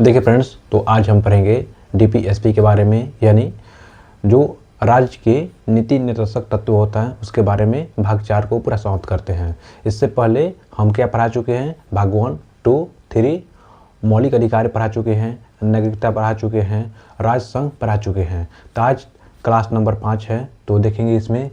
देखिए फ्रेंड्स, तो आज हम पढ़ेंगे डीपीएसपी के बारे में, यानी जो राज्य के नीति निर्देशक तत्व होता है उसके बारे में भाग 4 को पूरा समाप्त करते हैं। इससे पहले हम क्या पढ़ा चुके हैं, भाग 1, 2, 3 मौलिक अधिकार पढ़ा चुके हैं, नागरिकता पढ़ा चुके हैं, राज्य संघ पढ़ा चुके हैं। तो आज क्लास नंबर 5 है, तो देखेंगे इसमें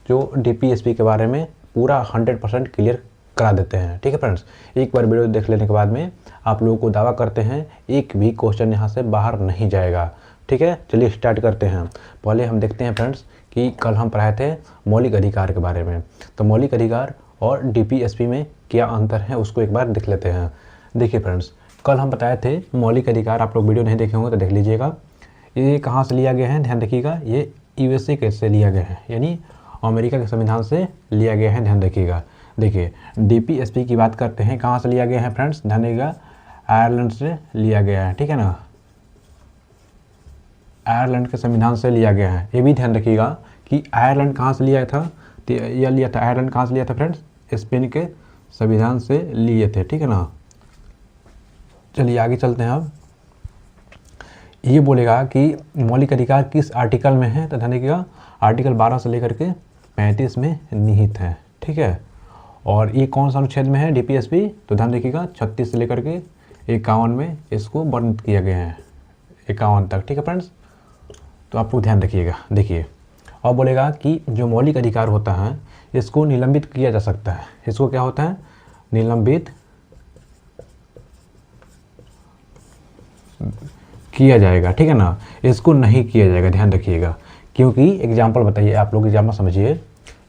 जो डीपीएसपी के बारे में पूरा 100% क्लियर करा देते हैं। ठीक है फ्रेंड्स, एक बार वीडियो देख लेने के बाद में आप लोगों को दावा करते हैं एक भी क्वेश्चन यहाँ से बाहर नहीं जाएगा। ठीक है, चलिए स्टार्ट करते हैं। पहले हम देखते हैं फ्रेंड्स कि कल हम पढ़ाए थे मौलिक अधिकार के बारे में। तो मौलिक अधिकार और डीपीएसपी में क्या अंतर है उसको एक बार देख लेते हैं। देखिए फ्रेंड्स, कल हम बताए थे मौलिक अधिकार, आप लोग वीडियो नहीं देखे होंगे तो देख लीजिएगा। ये कहाँ से लिया गया है, ध्यान रखिएगा, ये यूएसए से लिया गया है, यानी अमेरिका के संविधान से लिया गया है, ध्यान रखिएगा। देखिए डीपीएसपी की बात करते हैं, कहाँ से लिया गया है फ्रेंड्स, ध्यान रखिएगा, आयरलैंड से लिया गया है। ठीक है ना, आयरलैंड के संविधान से लिया गया है। ये भी ध्यान रखिएगा कि आयरलैंड कहाँ से लिया था, तो यह लिया था, आयरलैंड कहाँ से लिया था फ्रेंड्स, स्पेन के संविधान से लिए थे। ठीक है ना, चलिए आगे चलते हैं। अब ये बोलेगा कि मौलिक अधिकार किस आर्टिकल में है, तो ध्यान रखिएगा आर्टिकल 12 से लेकर के 35 में निहित है। ठीक है, और ये कौन सा अनुच्छेद में है डीपीएसपी, तो ध्यान रखिएगा 36 से लेकर के 51 में इसको वर्णित किया गया है, 51 तक। ठीक है फ्रेंड्स, तो आप लोग ध्यान रखिएगा। देखिए और बोलेगा कि जो मौलिक अधिकार होता है इसको निलंबित किया जा सकता है। इसको क्या होता है, निलंबित किया जाएगा। ठीक है ना, इसको नहीं किया जाएगा, ध्यान रखिएगा। क्योंकि एग्जाम्पल बताइए, आप लोग एग्जाम्पल समझिए।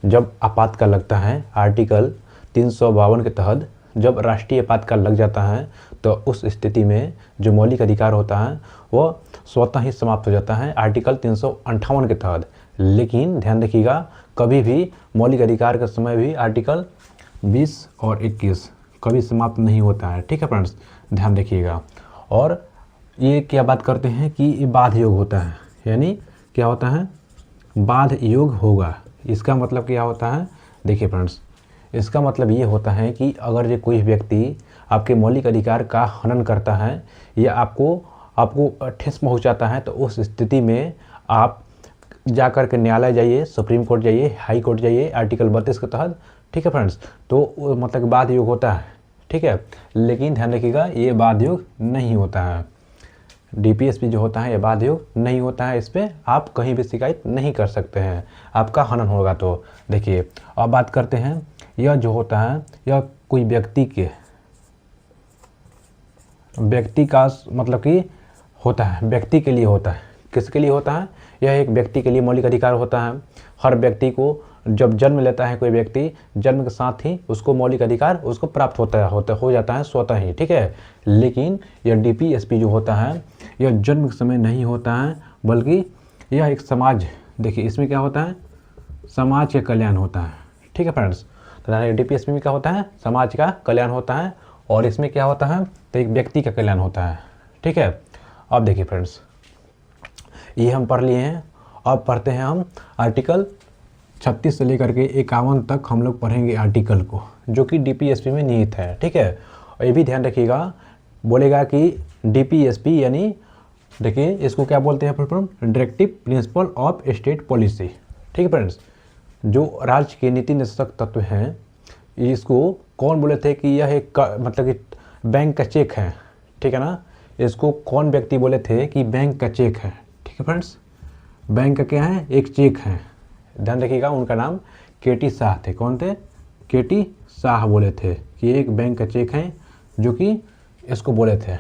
जब आपातकाल लगता है आर्टिकल 352 के तहत, जब राष्ट्रीय आपातकाल लग जाता है तो उस स्थिति में जो मौलिक अधिकार होता है वो स्वतः ही समाप्त हो जाता है आर्टिकल 358 के तहत। लेकिन ध्यान रखिएगा कभी भी मौलिक अधिकार के समय भी आर्टिकल 20 और 21 कभी समाप्त नहीं होता है। ठीक है फ्रेंड्स, ध्यान रखिएगा। और ये क्या बात करते हैं कि ये बाध योग होता है, यानी क्या होता है, बाध योग होगा। इसका मतलब क्या होता है, देखिए फ्रेंड्स, इसका मतलब ये होता है कि अगर ये कोई व्यक्ति आपके मौलिक अधिकार का हनन करता है या आपको ठेस पहुंचाता है तो उस स्थिति में आप जा कर के न्यायालय जाइए, सुप्रीम कोर्ट जाइए, हाई कोर्ट जाइए आर्टिकल 32 के तहत। ठीक है फ्रेंड्स, तो मतलब बाध योग होता है। ठीक है, लेकिन ध्यान रखिएगा ये बाध योग नहीं होता है। डीपीएसपी जो होता है ये बाध योग नहीं होता है, इस पर आप कहीं भी शिकायत नहीं कर सकते हैं, आपका हनन होगा तो। देखिए अब बात करते हैं, यह जो होता है यह कोई व्यक्ति का मतलब कि होता है, व्यक्ति के लिए होता है। किसके लिए होता है, यह एक व्यक्ति के लिए मौलिक अधिकार होता है। हर व्यक्ति को जब जन्म लेता है कोई व्यक्ति, जन्म के साथ ही उसको मौलिक अधिकार उसको प्राप्त हो जाता है स्वतः ही। ठीक है, लेकिन यह डीपीएसपी जो होता है यह जन्म के समय नहीं होता है, बल्कि यह एक समाज, देखिए इसमें क्या होता है, समाज का कल्याण होता है। ठीक है फ्रेंड्स, तो डीपीएसपी में क्या होता है, समाज का कल्याण होता है, और इसमें क्या होता है, तो एक व्यक्ति का कल्याण होता है। ठीक है, अब देखिए फ्रेंड्स, ये हम पढ़ लिए हैं। अब पढ़ते हैं हम आर्टिकल 36 से लेकर के 51 तक हम लोग पढ़ेंगे आर्टिकल को, जो कि डीपीएसपी में निहित है। ठीक है, और ये भी ध्यान रखिएगा, बोलेगा कि डीपीएसपी यानी देखिए इसको क्या बोलते हैं, directive principle of state policy. ठीक है फ्रेंड्स, जो राज्य के नीति निर्देशक तत्व हैं, इसको कौन बोले थे कि यह एक मतलब कि बैंक का चेक है। ठीक है ना, इसको कौन व्यक्ति बोले थे कि बैंक का चेक है। ठीक है फ्रेंड्स, बैंक का क्या है, एक चेक है। ध्यान रखिएगा, उनका नाम केटी शाह थे। कौन थे, केटी शाह बोले थे कि एक बैंक का चेक है, जो कि इसको बोले थे।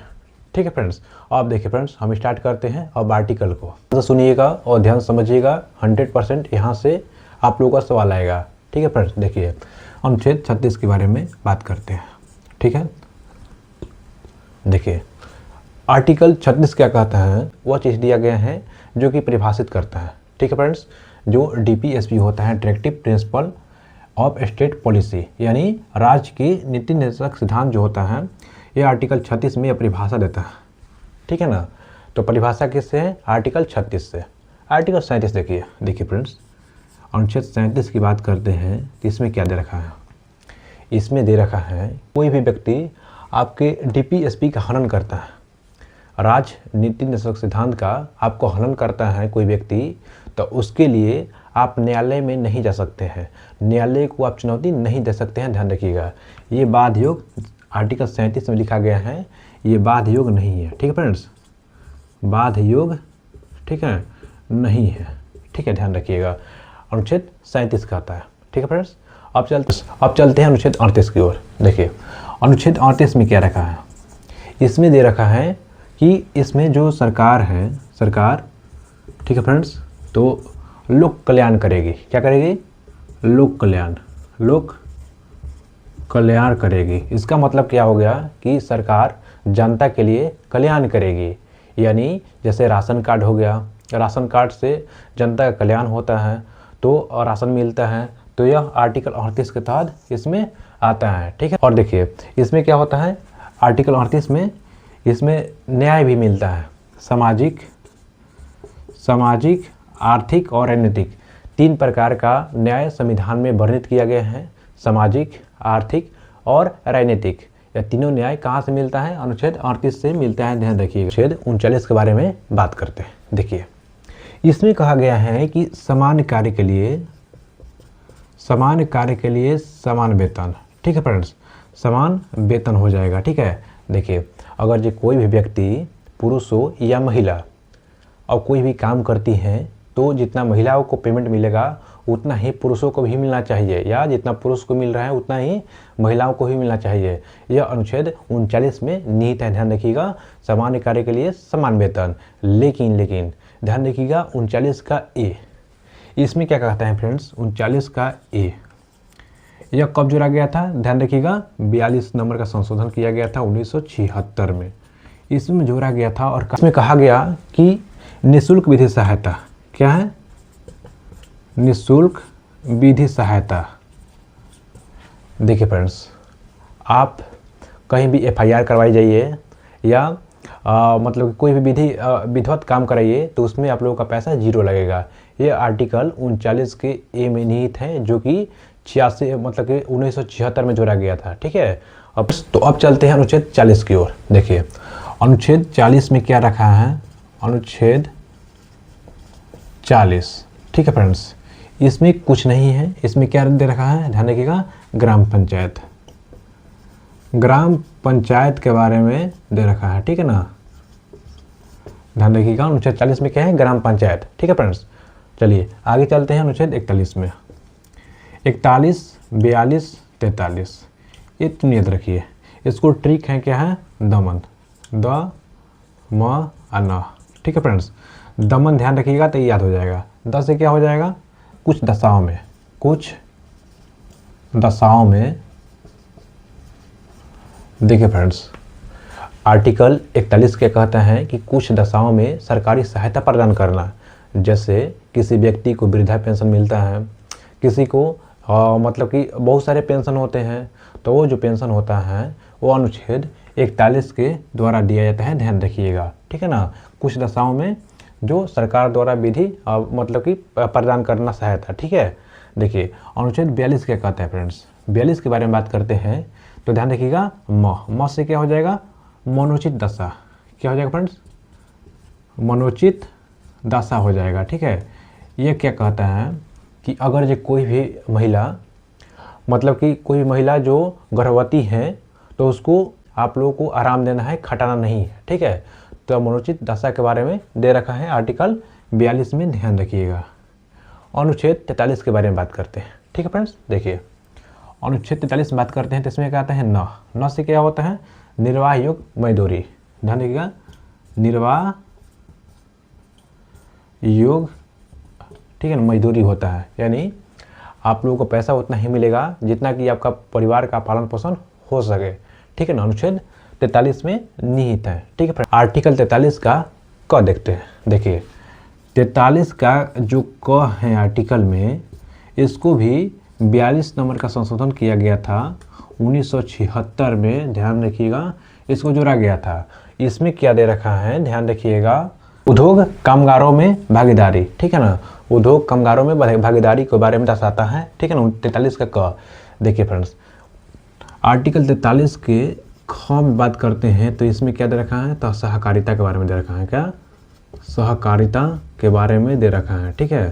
ठीक है फ्रेंड्स, अब देखिए फ्रेंड्स, हम स्टार्ट करते हैं अब आर्टिकल को। तो सुनिएगा और ध्यान समझिएगा, 100% यहाँ से आप लोगों का सवाल आएगा। ठीक है फ्रेंड्स, देखिए अनुच्छेद 36 के बारे में बात करते हैं। ठीक है, देखिए आर्टिकल 36 क्या कहता है, वह चीज़ दिया गया है जो कि परिभाषित करता है। ठीक है फ्रेंड्स, जो डीपीएसपी होता है directive principle of state policy, यानी राज्य की नीति निर्देशक सिद्धांत जो होता है, यह आर्टिकल 36 में परिभाषा देता है। ठीक है ना, तो परिभाषा किससे है, आर्टिकल 36 से। आर्टिकल 37 देखिए फ्रेंड्स, अनुच्छेद 37 की बात करते हैं कि इसमें क्या दे रखा है। इसमें दे रखा है कोई भी व्यक्ति आपके डीपीएसपी का हनन करता है, राजनीति निषेधक सिद्धांत का आपको हनन करता है कोई व्यक्ति, तो उसके लिए आप न्यायालय में नहीं जा सकते हैं, न्यायालय को आप चुनौती नहीं दे सकते हैं। ध्यान रखिएगा, ये बाध योग आर्टिकल 37 में लिखा गया है, ये बाध योग नहीं है। ठीक है फ्रेंड्स, बाध योग ठीक है नहीं है। ठीक है, ध्यान रखिएगा, अनुच्छेद 37 कहता है। ठीक है फ्रेंड्स, अब चलते हैं अनुच्छेद 38 की ओर। देखिए अनुच्छेद 38 में क्या रखा है, इसमें दे रखा है कि इसमें जो सरकार है, सरकार ठीक है फ्रेंड्स, तो लोक कल्याण करेगी। क्या करेगी? लोक कल्याण करेगी। इसका मतलब क्या हो गया कि सरकार जनता के लिए कल्याण करेगी, यानी जैसे राशन कार्ड हो गया, राशन कार्ड से जनता का कल्याण होता है, तो राशन मिलता है, तो यह आर्टिकल 38 के तहत इसमें आता है। ठीक है, और देखिए इसमें क्या होता है, आर्टिकल 38 में इसमें न्याय भी मिलता है, सामाजिक आर्थिक और राजनीतिक, 3 प्रकार का न्याय संविधान में वर्णित किया गया है। सामाजिक, आर्थिक और राजनीतिक, यह तीनों न्याय कहाँ से मिलता है? अनुच्छेद 38 से मिलता है। ध्यान रखिएगा। अनुच्छेद 39 के बारे में बात करते हैं। देखिए इसमें कहा गया है कि समान कार्य के लिए समान वेतन। ठीक है फ्रेंड्स, समान वेतन हो जाएगा। ठीक है, देखिए अगर जो कोई भी व्यक्ति पुरुष हो या महिला और कोई भी काम करती हैं, तो जितना महिलाओं को पेमेंट मिलेगा उतना ही पुरुषों को भी मिलना चाहिए, या जितना पुरुष को मिल रहा है उतना ही महिलाओं को भी मिलना चाहिए। यह अनुच्छेद 39 में निहित है। ध्यान रखिएगा, समान कार्य के लिए समान वेतन। लेकिन ध्यान रखिएगा 39 का ए, इसमें क्या कहता है फ्रेंड्स? 39 का ए यह कब जोड़ा गया था? ध्यान रखिएगा 42 नंबर का संशोधन किया गया था 1976 में, इसमें जोड़ा गया था। और इसमें कहा गया कि निःशुल्क विधि सहायता, क्या है? निःशुल्क विधि सहायता। देखिए फ्रेंड्स, आप कहीं भी FIR करवाई जाइए या मतलब कोई भी विधिवत काम कराइए, तो उसमें आप लोगों का पैसा 0 लगेगा। ये आर्टिकल 39 के ए में निहित है, जो कि 86 मतलब कि 1976 में जोड़ा गया था। ठीक है, अब चलते हैं अनुच्छेद 40 की ओर। देखिए अनुच्छेद 40 में क्या रखा है? अनुच्छेद 40 ठीक है फ्रेंड्स, इसमें कुछ नहीं है। इसमें क्या दे रखा है? ध्यान रखिएगा, ग्राम पंचायत के बारे में दे रखा है। ठीक है ना, ध्यान रखिएगा अनुच्छेद 40 में क्या है? ग्राम पंचायत। ठीक है फ्रेंड्स, चलिए आगे चलते हैं अनुच्छेद 41 में। 41, 42, 43 ये तुम याद रखिए। इसको ट्रिक है, क्या है? दमन, द म न। ठीक है फ्रेंड्स, दमन ध्यान रखिएगा तो ये याद हो जाएगा। 10 से क्या हो जाएगा? कुछ दशाओं में। देखिए फ्रेंड्स, आर्टिकल 41 क्या कहता है कि कुछ दशाओं में सरकारी सहायता प्रदान करना। जैसे किसी व्यक्ति को वृद्धा पेंशन मिलता है, किसी को मतलब कि बहुत सारे पेंशन होते हैं, तो वो जो पेंशन होता है वो अनुच्छेद 41 के द्वारा दिया जाता है। ध्यान रखिएगा। ठीक है ना, कुछ दशाओं में जो सरकार द्वारा विधि मतलब कि प्रदान करना सहायता। ठीक है, देखिए अनुच्छेद 42 क्या कहता है फ्रेंड्स? 42 के बारे में बात करते हैं, तो ध्यान रखिएगा म से क्या हो जाएगा? मनोचित दशा। क्या हो जाएगा फ्रेंड्स? मनोचित दशा हो जाएगा। ठीक है, ये क्या कहता है कि अगर जो कोई भी महिला मतलब कि कोई महिला जो गर्भवती है, तो उसको आप लोगों को आराम देना है, खटाना नहीं है। ठीक है, तो मनोचित दशा के बारे में दे रखा है आर्टिकल 42 में। ध्यान रखिएगा। अनुच्छेद 43 के बारे में बात करते हैं। ठीक है फ्रेंड्स, देखिए अनुच्छेद 43 में बात करते हैं, तो इसमें क्या आता है? न से क्या होता है? निर्वाह योग्य मजदूरी। ध्यान रखिएगा, निर्वाह योग ठीक है ना मजदूरी होता है, यानी आप लोगों को पैसा उतना ही मिलेगा जितना कि आपका परिवार का पालन पोषण हो सके। ठीक है ना, अनुच्छेद 43 में निहित है। ठीक है, आर्टिकल 43 का क देखते हैं। देखिए 43 का जो क है आर्टिकल में, इसको भी 42 नंबर का संशोधन किया गया था 1976 में। ध्यान रखिएगा, इसको जोड़ा गया था। इसमें क्या दे रखा है? ध्यान रखिएगा, उद्योग कामगारों में भागीदारी। ठीक है ना, उद्योग कामगारों में भागीदारी के बारे में दर्शाता है। ठीक है ना, 43 का क। देखिए फ्रेंड्स, आर्टिकल 43 के ख में बात करते हैं तो इसमें क्या दे रखा है, तो सहकारिता के बारे में दे रखा है। क्या? सहकारिता के बारे में दे रखा है। ठीक है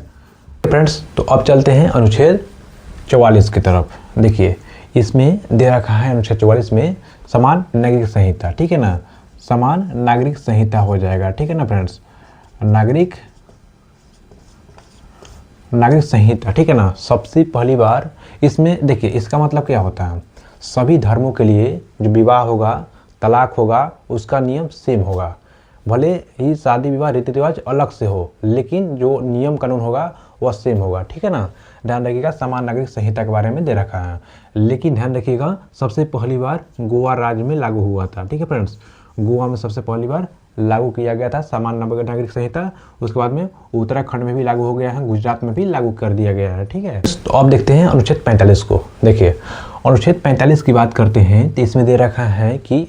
फ्रेंड्स, तो अब चलते हैं अनुच्छेद 44 की तरफ। देखिए इसमें दे रखा है अनुच्छेद 44 में समान नागरिक संहिता। ठीक है ना, समान नागरिक संहिता हो जाएगा। ठीक है ना फ्रेंड्स, नागरिक संहिता। ठीक है ना, सबसे पहली बार इसमें देखिए इसका मतलब क्या होता है, सभी धर्मों के लिए जो विवाह होगा, तलाक होगा, उसका नियम सेम होगा। भले ही शादी विवाह रीति रिवाज अलग से हो, लेकिन जो नियम कानून होगा वह सेम होगा। ठीक है ना, ध्यान रखिएगा, समान नागरिक संहिता के बारे में दे रखा है। लेकिन ध्यान रखिएगा सबसे पहली बार गोवा राज्य में लागू हुआ था। ठीक है फ्रेंड्स, गोवा में सबसे पहली बार लागू किया गया था समान नागरिक संहिता। उसके बाद में उत्तराखंड में भी लागू हो गया है, गुजरात में भी लागू कर दिया गया है। ठीक है, तो अब देखते हैं अनुच्छेद 45 को। देखिए अनुच्छेद 45 की बात करते हैं तो इसमें दे रखा है कि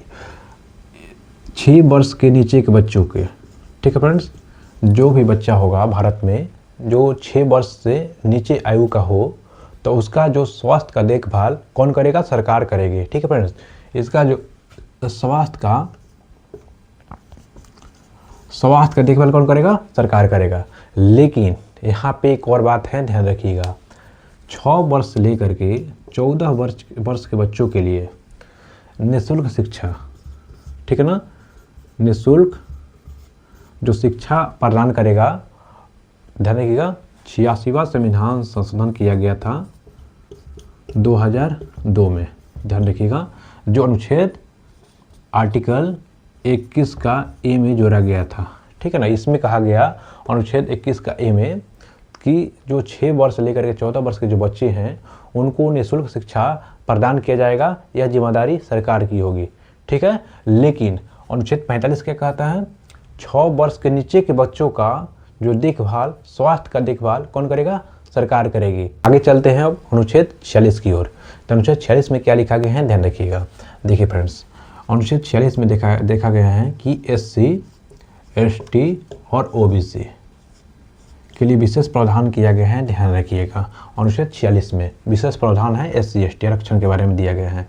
6 वर्ष के नीचे के बच्चों के, ठीक है फ्रेंड्स, जो भी बच्चा होगा भारत में जो 6 वर्ष से नीचे आयु का हो, तो उसका जो स्वास्थ्य का देखभाल कौन करेगा? सरकार करेगी। ठीक है फ्रेंड्स, इसका जो स्वास्थ्य का देखभाल कौन करेगा? सरकार करेगा। लेकिन यहाँ पे एक और बात है, ध्यान रखिएगा, 6 वर्ष से लेकर के 14 वर्ष के बच्चों के लिए निःशुल्क शिक्षा, ठीक है ना, निःशुल्क जो शिक्षा प्रदान करेगा। ध्यान रखिएगा 86वां संविधान संशोधन किया गया था 2002 में। ध्यान रखिएगा जो अनुच्छेद आर्टिकल 21 का ए में जोड़ा गया था। ठीक है ना, इसमें कहा गया अनुच्छेद 21 का ए में कि जो 6 वर्ष से लेकर के 14 वर्ष के जो बच्चे हैं उनको निःशुल्क शिक्षा प्रदान किया जाएगा, यह जिम्मेदारी सरकार की होगी। ठीक है, लेकिन अनुच्छेद 45 क्या कहता है? 6 वर्ष के नीचे के बच्चों का जो देखभाल, स्वास्थ्य का देखभाल कौन करेगा? सरकार करेगी। आगे चलते हैं अब अनुच्छेद 46 की ओर। तो अनुच्छेद 46 में क्या लिखा गया है, ध्यान रखिएगा। देखिए फ्रेंड्स, अनुच्छेद 46 में देखा गया है कि SC, ST और OBC के लिए विशेष प्रावधान किया गया है। ध्यान रखिएगा अनुच्छेद 46 में विशेष प्रावधान है SC, ST आरक्षण के बारे में दिया गया है।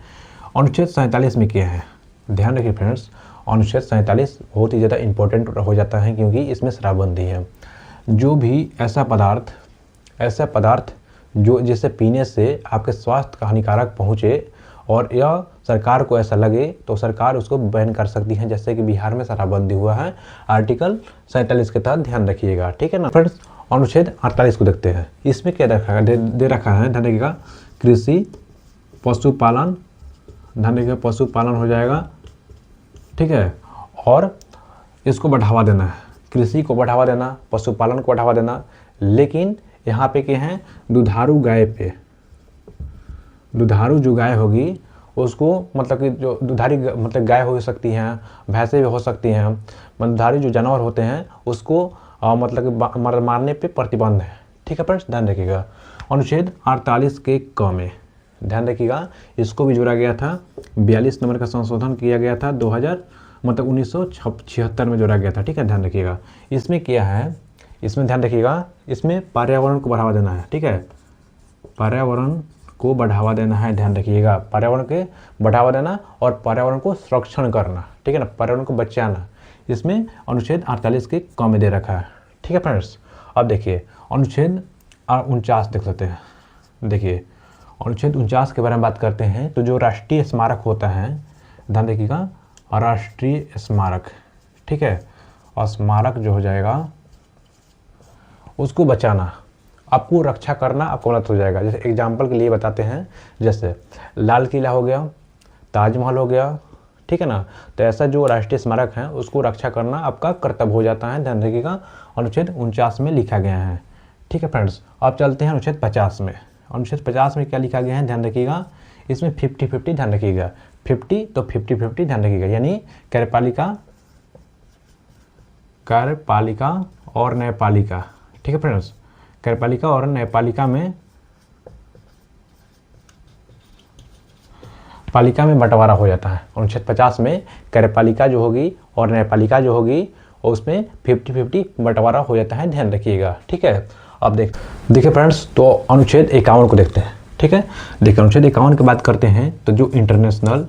अनुच्छेद 47 में क्या है? ध्यान रखिए फ्रेंड्स, अनुच्छेद 47 बहुत ही ज़्यादा इंपॉर्टेंट हो जाता है क्योंकि इसमें शराबबंदी है। जो भी ऐसा पदार्थ जो जिसे पीने से आपके स्वास्थ्य का हानिकारक पहुँचे और यह सरकार को ऐसा लगे तो सरकार उसको बैन कर सकती है, जैसे कि बिहार में शराबबंदी हुआ है आर्टिकल 47 के तहत। ध्यान रखिएगा। ठीक है ना फ्रेंड्स, अनुच्छेद 48 को देखते हैं। इसमें क्या दे रखा है, ध्यान रखिएगा, कृषि पशुपालन, ध्यान रखिएगा पशुपालन हो जाएगा। ठीक है, और इसको बढ़ावा देना है, कृषि को बढ़ावा देना, पशुपालन को बढ़ावा देना। लेकिन यहाँ पे क्या है, दुधारू गाय पे, दुधारू जो गाय होगी उसको, मतलब कि जो दुधारी मतलब गाय हो सकती हैं, भैंसें भी हो सकती हैं, दुधारी जो जानवर होते हैं उसको मतलब कि मारने पे प्रतिबंध है। ठीक है फ्रेंड्स, ध्यान रखिएगा। अनुच्छेद 48 के क में ध्यान रखिएगा, इसको भी जोड़ा गया था, 42 नंबर का संशोधन किया गया था 1976 में जोड़ा गया था। ठीक है, ध्यान रखिएगा। इसमें क्या है, इसमें ध्यान रखिएगा, इसमें पर्यावरण को बढ़ावा देना है। ठीक है, पर्यावरण को बढ़ावा देना है। ध्यान रखिएगा, पर्यावरण के बढ़ावा देना और पर्यावरण को संरक्षण करना। ठीक है ना, पर्यावरण को बचाना, इसमें अनुच्छेद 48 के क में दे रखा है। ठीक है फ्रेंड्स, अब देखिए अनुच्छेद 49 देख सकते हैं। देखिए अनुच्छेद 49 के बारे में बात करते हैं तो जो राष्ट्रीय स्मारक होता है, ध्यान रखिएगा, राष्ट्रीय स्मारक, ठीक है, और स्मारक जो हो जाएगा उसको बचाना, आपको रक्षा करना आपको मदद हो जाएगा। जैसे एग्जाम्पल के लिए बताते हैं, जैसे लाल किला हो गया, ताजमहल हो गया, ठीक है ना, तो ऐसा जो राष्ट्रीय स्मारक है उसको रक्षा करना आपका कर्तव्य हो जाता है। ध्यान रखिएगा, अनुच्छेद 49 में लिखा गया है। ठीक है फ्रेंड्स, अब चलते हैं अनुच्छेद 50 में। अनुच्छेद 50 में क्या लिखा गया है, ध्यान रखिएगा, इसमें 50-50 ध्यान रखिएगा, 50 तो 50-50 ध्यान रखिएगा, यानी कार्यपालिका और न्यायपालिका। ठीक है फ्रेंड्स, कार्यपालिका और न्यायपालिका में बंटवारा हो जाता है। अनुच्छेद 50 में कार्यपालिका जो होगी और न्यायपालिका जो होगी और उसमें 50-50 बंटवारा हो जाता है। ध्यान रखिएगा। ठीक है, अब देखिए फ्रेंड्स, तो अनुच्छेद 51 को देखते हैं। ठीक है, देखिए अनुच्छेद 51 की बात करते हैं तो जो इंटरनेशनल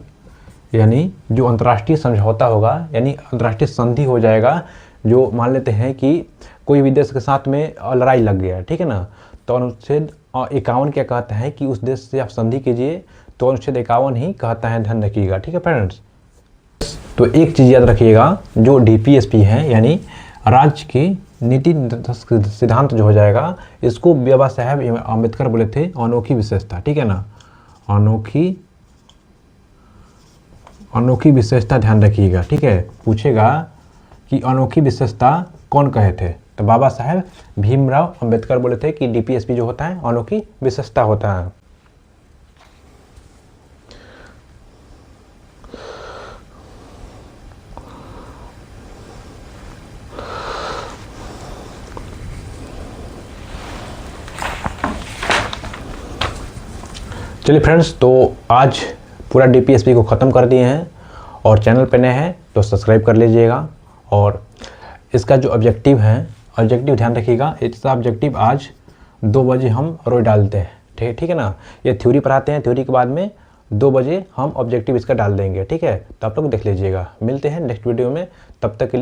यानी जो अंतर्राष्ट्रीय समझौता होगा, यानी अंतर्राष्ट्रीय संधि हो जाएगा, जो मान लेते हैं कि कोई भी देश के साथ में लड़ाई लग गया, ठीक है ना, तो अनुच्छेद 51 क्या कहता है कि उस देश से आप संधि कीजिए, तो अनुच्छेद 51 ही कहता है, ध्यान रखिएगा, ठीक है फ्रेंड्स। तो एक चीज़ याद रखिएगा, जो DPSP है यानी राज्य की नीति सिद्धांत जो हो जाएगा, इसको बाबा साहेब अम्बेडकर बोले थे अनोखी विशेषता, ठीक है ना, अनोखी विशेषता, ध्यान रखिएगा, ठीक है। पूछेगा कि अनोखी विशेषता कौन कहे थे, तो बाबा साहेब भीमराव अंबेडकर बोले थे कि DPSP जो होता है अनोखी विशेषता होता है। चलिए फ्रेंड्स, तो आज पूरा DPSP को ख़त्म कर दिए हैं, और चैनल पे नए हैं तो सब्सक्राइब कर लीजिएगा। और इसका जो ऑब्जेक्टिव है, ऑब्जेक्टिव ध्यान रखिएगा, इसका ऑब्जेक्टिव आज 2 बजे हम रोज डालते हैं, ठीक है ना। ये थ्योरी पढ़ाते हैं, थ्योरी के बाद में 2 बजे हम ऑब्जेक्टिव इसका डाल देंगे, ठीक है। तो आप लोग देख लीजिएगा। मिलते हैं नेक्स्ट वीडियो में, तब तक के लिए